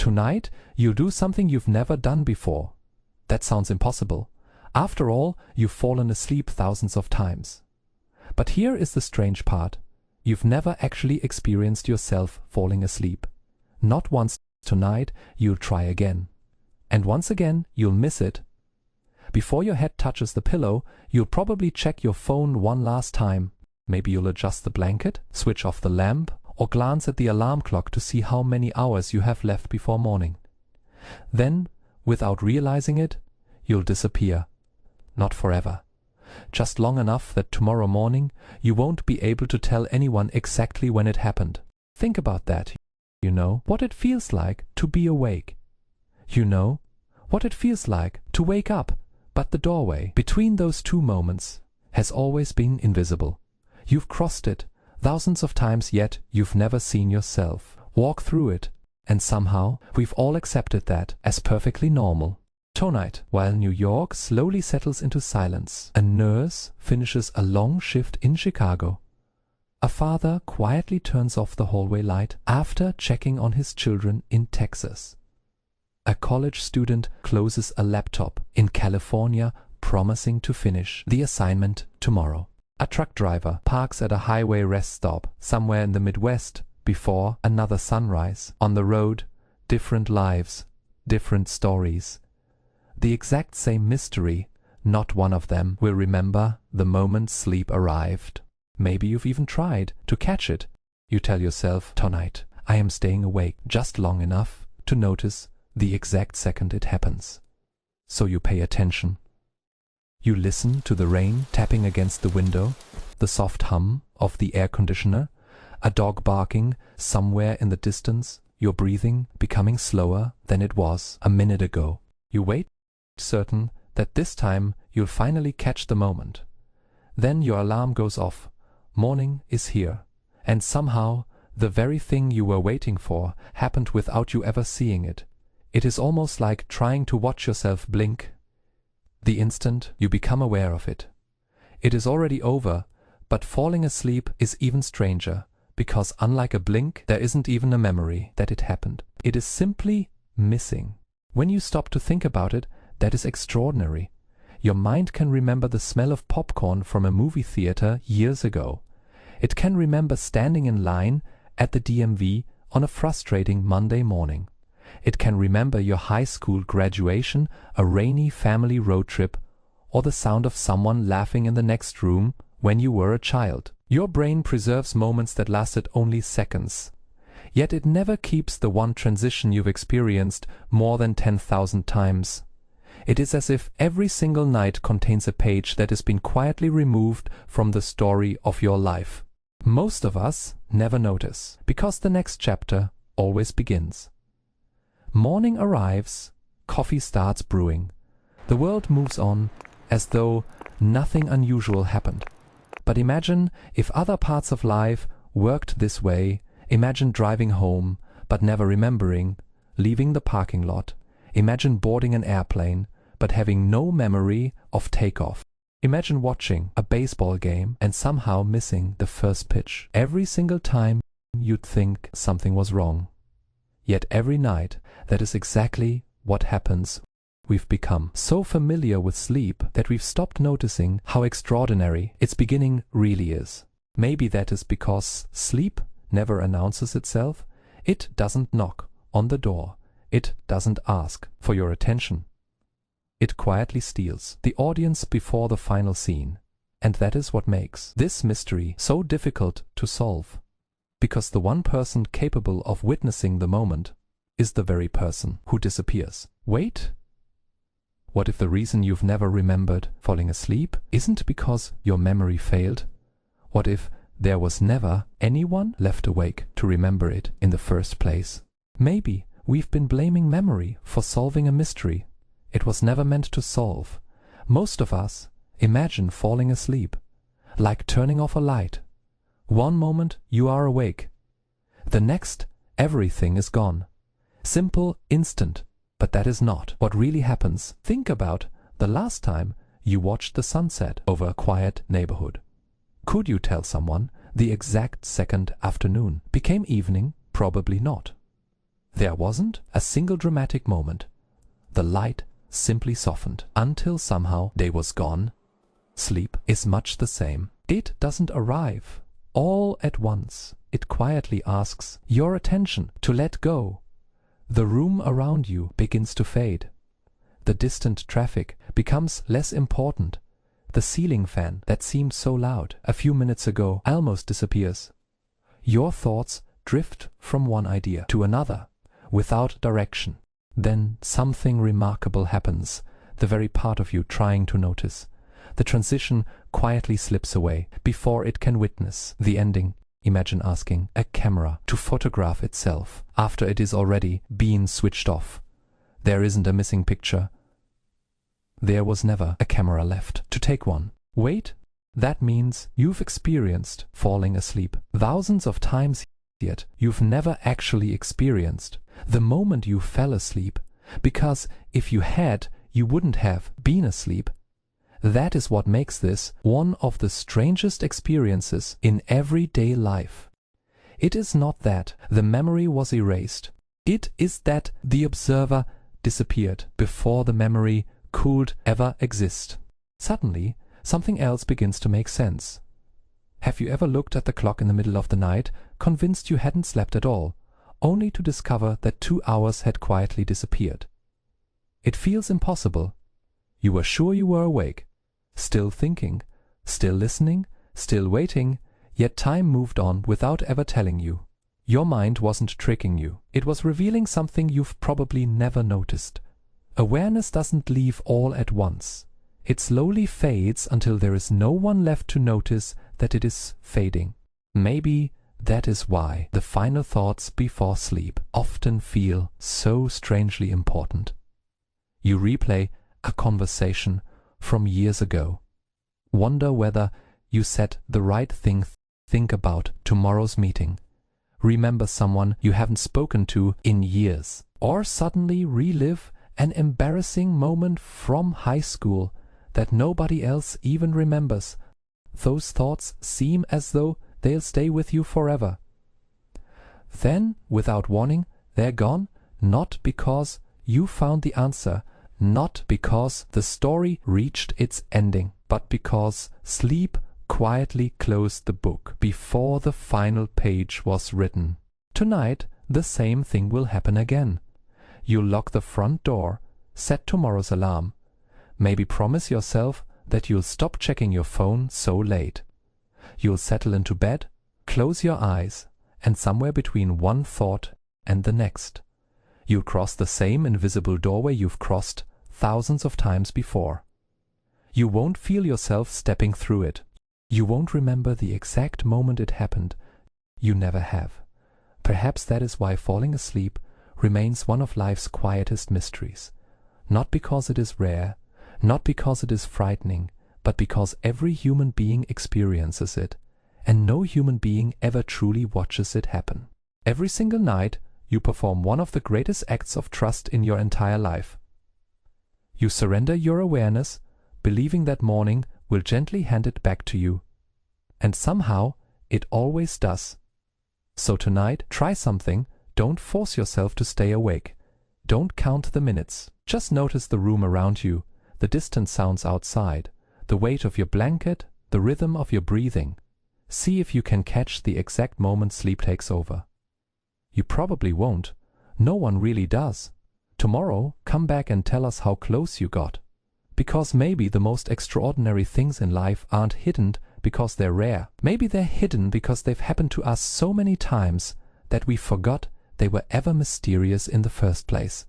Tonight, you'll do something you've never done before. That sounds impossible. After all, you've fallen asleep thousands of times. But here is the strange part. You've never actually experienced yourself falling asleep. Not once. Tonight, you'll try again. And once again, you'll miss it. Before your head touches the pillow, you'll probably check your phone one last time. Maybe you'll adjust the blanket, switch off the lamp, or glance at the alarm clock to see how many hours you have left before morning. Then, without realizing it, you'll disappear. Not forever. Just long enough that tomorrow morning you won't be able to tell anyone exactly when it happened. Think about that. You know what it feels like to be awake. You know what it feels like to wake up, but the doorway between those two moments has always been invisible. You've crossed it thousands of times, yet you've never seen yourself walk through it, and somehow we've all accepted that as perfectly normal. Tonight, while New York slowly settles into silence, a nurse finishes a long shift in Chicago. A father quietly turns off the hallway light after checking on his children in Texas. A college student closes a laptop in California, promising to finish the assignment tomorrow. A truck driver parks at a highway rest stop somewhere in the Midwest before another sunrise. On the road, different lives, different stories. The exact same mystery. Not one of them will remember the moment sleep arrived. Maybe you've even tried to catch it. You tell yourself, tonight, I am staying awake just long enough to notice the exact second it happens. So you pay attention. You listen to the rain tapping against the window, the soft hum of the air conditioner, a dog barking somewhere in the distance, your breathing becoming slower than it was a minute ago. You wait, certain that this time you'll finally catch the moment. Then your alarm goes off. Morning is here, and somehow the very thing you were waiting for happened without you ever seeing it. It is almost like trying to watch yourself blink. The instant you become aware of it. It is already over, but falling asleep is even stranger, because unlike a blink, there isn't even a memory that it happened. It is simply missing. When you stop to think about it, that is extraordinary. Your mind can remember the smell of popcorn from a movie theater years ago. It can remember standing in line at the DMV on a frustrating Monday morning. It can remember your high school graduation, a rainy family road trip, or the sound of someone laughing in the next room when you were a child. Your brain preserves moments that lasted only seconds. Yet it never keeps the one transition you've experienced more than 10,000 times. It is as if every single night contains a page that has been quietly removed from the story of your life. Most of us never notice, because the next chapter always begins. Morning arrives, coffee starts brewing. The world moves on as though nothing unusual happened. But imagine if other parts of life worked this way. Imagine driving home, but never remembering, leaving the parking lot. Imagine boarding an airplane, but having no memory of takeoff. Imagine watching a baseball game and somehow missing the first pitch. Every single time you'd think something was wrong. Yet every night, that is exactly what happens. We've become so familiar with sleep that we've stopped noticing how extraordinary its beginning really is. Maybe that is because sleep never announces itself. It doesn't knock on the door. It doesn't ask for your attention. It quietly steals the audience before the final scene. And that is what makes this mystery so difficult to solve. Because the one person capable of witnessing the moment is the very person who disappears. Wait. What if the reason you've never remembered falling asleep isn't because your memory failed? What if there was never anyone left awake to remember it in the first place? Maybe we've been blaming memory for solving a mystery it was never meant to solve. Most of us imagine falling asleep, like turning off a light. One moment you are awake. The next, everything is gone. Simple, instant, but that is not what really happens. Think about the last time you watched the sunset over a quiet neighborhood. Could you tell someone the exact second afternoon became evening? Probably not. There wasn't a single dramatic moment. The light simply softened until somehow day was gone. Sleep is much the same. It doesn't arrive all at once. It quietly asks your attention to let go. The room around you begins to fade. The distant traffic becomes less important. The ceiling fan that seemed so loud a few minutes ago almost disappears. Your thoughts drift from one idea to another without direction. Then something remarkable happens, the very part of you trying to notice. The transition quietly slips away before it can witness the ending. Imagine asking a camera to photograph itself after it is already been switched off. There isn't a missing picture. There was never a camera left to take one. Wait, that means you've experienced falling asleep thousands of times, yet you've never actually experienced the moment you fell asleep, because if you had, you wouldn't have been asleep. That is what makes this one of the strangest experiences in everyday life. It is not that the memory was erased. It is that the observer disappeared before the memory could ever exist. Suddenly, something else begins to make sense. Have you ever looked at the clock in the middle of the night, convinced you hadn't slept at all, only to discover that 2 hours had quietly disappeared? It feels impossible. You were sure you were awake, still thinking, still listening, still waiting, yet time moved on without ever telling you. Your mind wasn't tricking you. It was revealing something you've probably never noticed. Awareness doesn't leave all at once. It slowly fades until there is no one left to notice that it is fading. Maybe that is why the final thoughts before sleep often feel so strangely important. You replay a conversation from years ago. Wonder whether you said the right thing. Think about tomorrow's meeting. Remember someone you haven't spoken to in years. Or suddenly relive an embarrassing moment from high school that nobody else even remembers. Those thoughts seem as though they'll stay with you forever. Then, without warning, they're gone, not because you found the answer, not because the story reached its ending, but because sleep quietly closed the book before the final page was written. Tonight, the same thing will happen again. You'll lock the front door, set tomorrow's alarm, maybe promise yourself that you'll stop checking your phone so late. You'll settle into bed, close your eyes, and somewhere between one thought and the next, you'll cross the same invisible doorway you've crossed thousands of times before. You won't feel yourself stepping through it. You won't remember the exact moment it happened. You never have. Perhaps that is why falling asleep remains one of life's quietest mysteries. Not because it is rare, not because it is frightening, but because every human being experiences it, and no human being ever truly watches it happen. Every single night, you perform one of the greatest acts of trust in your entire life. You surrender your awareness, believing that morning will gently hand it back to you. And somehow, it always does. So tonight, try something. Don't force yourself to stay awake. Don't count the minutes. Just notice the room around you, the distant sounds outside, the weight of your blanket, the rhythm of your breathing. See if you can catch the exact moment sleep takes over. You probably won't. No one really does. Tomorrow, come back and tell us how close you got. Because maybe the most extraordinary things in life aren't hidden because they're rare. Maybe they're hidden because they've happened to us so many times that we forgot they were ever mysterious in the first place.